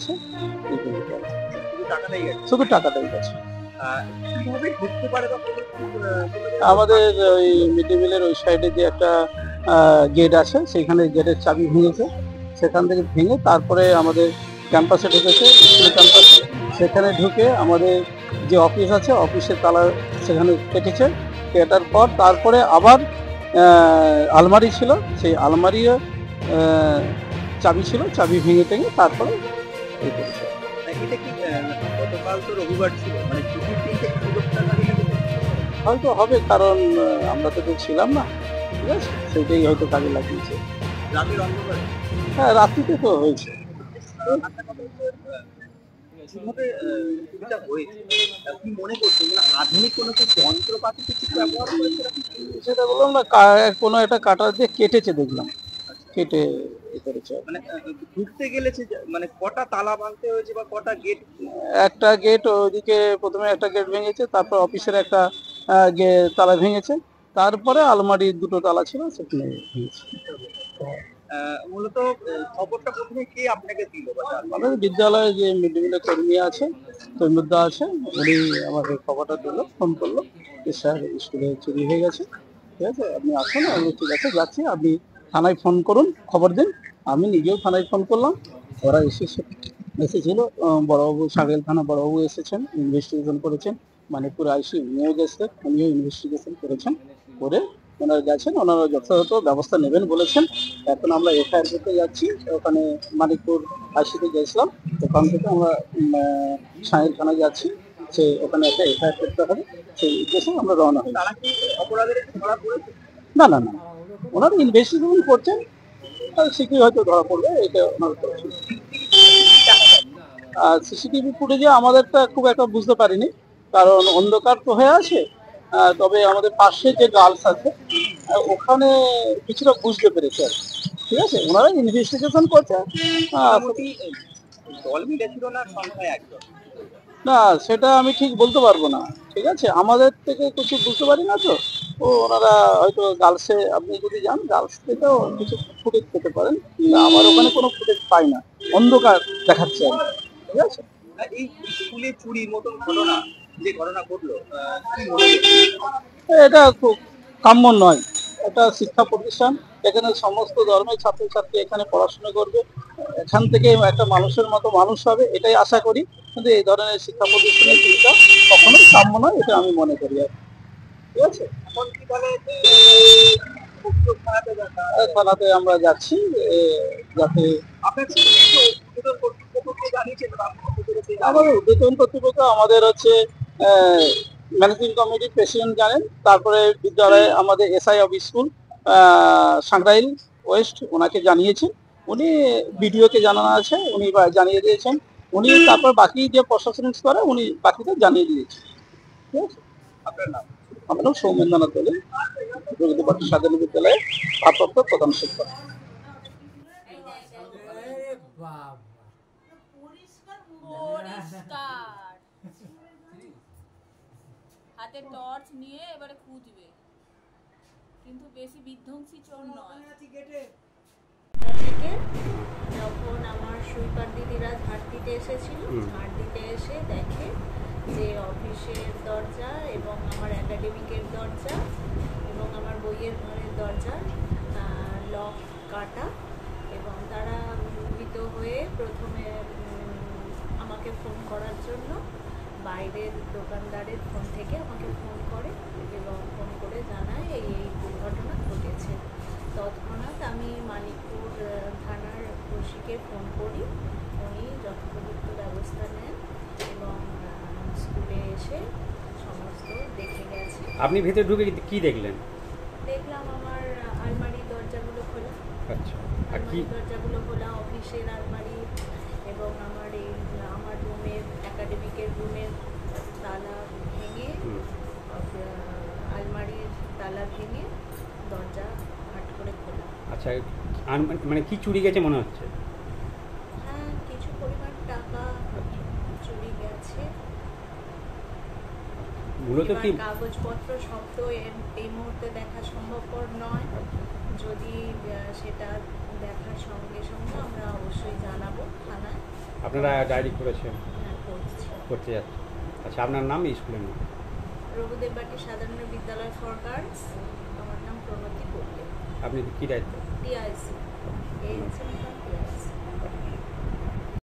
গেছে, শুধু টাকাটাই গেছে। আমাদের ওই মিড ডে মিলের ওই সাইডে যে একটা গেট আছে, সেইখানে গেটের চাবি ভেঙেছে, সেখান থেকে ভেঙে তারপরে আমাদের ক্যাম্পাসে ঢুকেছে, স্কুল ক্যাম্পাস। সেখানে ঢুকে আমাদের যে অফিস আছে, অফিসের তালা সেখানে কেটেছে, কেটার পর তারপরে আবার আলমারি ছিল, সেই আলমারিও চাবি ছিল, চাবি ভেঙে টেঙে তারপরে এই করেছে। গতকাল তো রবিবার ছিল, মানে ছুটির দিনটা হয়তো হবে, কারণ আমরা তো কেউ ছিলাম না, ঠিক আছে, সেটাই হয়তো কাজে লাগিয়েছে। রাতের অন্ধকারে, হ্যাঁ রাত্রিতে তো হয়েছে। আধুনিক কোনো যন্ত্রপাতি কিছু ব্যবহার করেছে, সেটা বললাম না, কোনো একটা কাটার দিয়ে কেটেছে দেখলাম, কেটে করেছে। মানে ঢুকতে গেলে মানে কটা তালা ভাঙতে হয়েছে বা কটা গেট? একটা গেট ওইদিকে প্রথমে একটা গেট ভেঙেছে, তারপর অফিসের একটা তালা ভেঙেছে, তারপরে আলমারির দুটো তালা ছিল সেখানে ভেঙেছে। মূলত খবরটা প্রথমে কে আপনাকে দিল? আমাদের বিদ্যালয়ে যে মিড ডে মিলের কর্মী আছে, তৈমুদ্দা আছে, উনি আমাকে খবরটা দিল, ফোন করলো যে স্যার স্কুলে চুরি হয়ে গেছে, ঠিক আছে আপনি আসুন। আমি ঠিক আছে যাচ্ছি, আপনি থানায় ফোন করুন, খবর দিন। আমি নিজেও থানায় ফোন করলাম, ওরা এসেছিল, বড়বাবু সাগেল থানা বড়বাবু এসেছেন, ইনভেস্টিগেশন করেছেন, মানিকপুর আইসি উনিও গেছেন, উনিও ইনভেস্টিগেশন করেছেন, করে ওনারা গেছেন, ওনারা যথাযথ ব্যবস্থা নেবেন বলেছেন। এখন আমরা এফআইআর করতে যাচ্ছি, ওখানে মানিকপুর আইসিতে গেছিলাম, ওখান থেকে আমরা সাহেল থানায় যাচ্ছি, সে ওখানে একটা এফআইআর করতে হবে, সেই উদ্দেশ্যে আমরা রওনা হই। না না না, ওনারা ইনভেস্টিগেশন করছেন, শীঘ্রই হয়তো ধরা পড়বে, এটা ওনারা করছেন। সিসিটিভি ফুটেজে আমাদেরটা খুব একটা বুঝতে পারিনি, কারণ অন্ধকার তো হয়ে আছে, তবে আমাদের পাশে যে গার্লস আছে ওখানে কিছুটা বুঝতে পেরেছে আর, ঠিক আছে, ওনারা ইনভেস্টিগেশন করছে। দল মিলেছিল না সংখ্যায় একজন? না সেটা আমি ঠিক বলতে পারবো না, ঠিক আছে, আমাদের থেকে কিছু বুঝতে পারি না তো, ওনারা হয়তো গার্লসে, আপনি যদি যান গার্লস থেকেও কিছু ফুটেজ পেতে পারেন, আমার ওখানে কোনো ফুটেজ পাই না, অন্ধকার দেখাচ্ছে আর, ঠিক আছে। এই স্কুলে চুরির মতন ঘটনা, যে ঘটনা ঘটলো, এটা খুব কাম্য নয়। এটা শিক্ষা প্রতিষ্ঠান, এখানে সমস্ত ধর্মের ছাত্রছাত্রী এখানে পড়াশোনা করবে, এখান থেকে একটা মানুষের মতো মানুষ হবে, এটাই আশা করি। কিন্তু এই ধরনের শিক্ষা প্রতিষ্ঠানের চিন্তা কখনোই কাম্য নয়, এটা আমি মনে করি আর, ঠিক আছে। এখন কি তাহলে থানাতে আমরা যাচ্ছি, যাতে আমাদের উদ্বোধন কর্তৃপক্ষ, আমাদের হচ্ছে ম্যানেজিং কমিটির প্রেসিডেন্ট জানেন, তারপরে বিদ্যালয়ে আমাদের এসআই অফ স্কুল সাংরাইল ওয়েস্ট, ওনাকে জানিয়েছেন, উনি বিডিওকে জানানো আছে, উনি জানিয়ে দিয়েছেন, উনি তারপর বাকি যে প্রশাসনিক স্তরে উনি বাকিটা জানিয়ে দিয়েছেন, ঠিক আছে। আপনার নাম? আমার নাম সৌমেন্দ্রনাথ দলে, যোগীদেবপাটি স্বাধীন বিদ্যালয়ে ভারপ্রাপ্ত প্রধান শিক্ষক। হাতে টর্চ নিয়ে এবারে খুঁজবে, কিন্তু বেশি বিধ্বংসী চোর নয়। যখন আমার সুইপার দিদিরা ঝাড় দিতে এসেছিল, ঝাড় দিতে এসে দেখে যে অফিসের দরজা এবং আমার একাডেমিকের দরজা এবং আমার বইয়ের ঘরের দরজা লক কাটা, এবং তারা ভীত হয়ে প্রথমে আমাকে ফোন করার জন্য বাইরের দোকানদারের ফোন থেকে আমাকে ফোন করে এবং ফোন করে জানায় এই দুর্ঘটনা ঘটেছে। তৎক্ষণাৎ আমি মানিকপুর থানার ওসিকে ফোন করি, উনি যথোপযুক্ত ব্যবস্থা নেন এবং স্কুলে এসে সমস্ত দেখে গেছে। আপনি ভেতরে ঢুকে কি দেখলেন? দেখলাম আমার আলমারির দরজাগুলো খোলা। আচ্ছা, আর কি দরজাগুলো খোলা, অফিসের আলমারি এবং আমার রুমের একাডেমিকের রুমের তালা ভেঙে, আলমারির তালা ভেঙে দরজা হাট করে খোলা। আচ্ছা, মানে কি চুরি গেছে মনে হচ্ছে? হ্যাঁ, কিছু পরিমাণ টাকা চুরি গেছে। মূলত কি কাগজপত্র সব তো এই মুহূর্তে দেখা সম্ভবপর নয়, যদি সেটা দেখার সঙ্গে সঙ্গে আমরা অবশ্যই জানাবো থানায়। আপনারা ডায়েরি করেছেন, হ্যাঁ, করছি। করতে যাচ্ছেন। আচ্ছা, আপনার নাম, স্কুলের নাম? রঘুদেববাটি সাধারণ বিদ্যালয় ফর গার্লস। আমার নাম প্রণতি পল্লী। আপনি কি দায়িত্ব? TIC ANC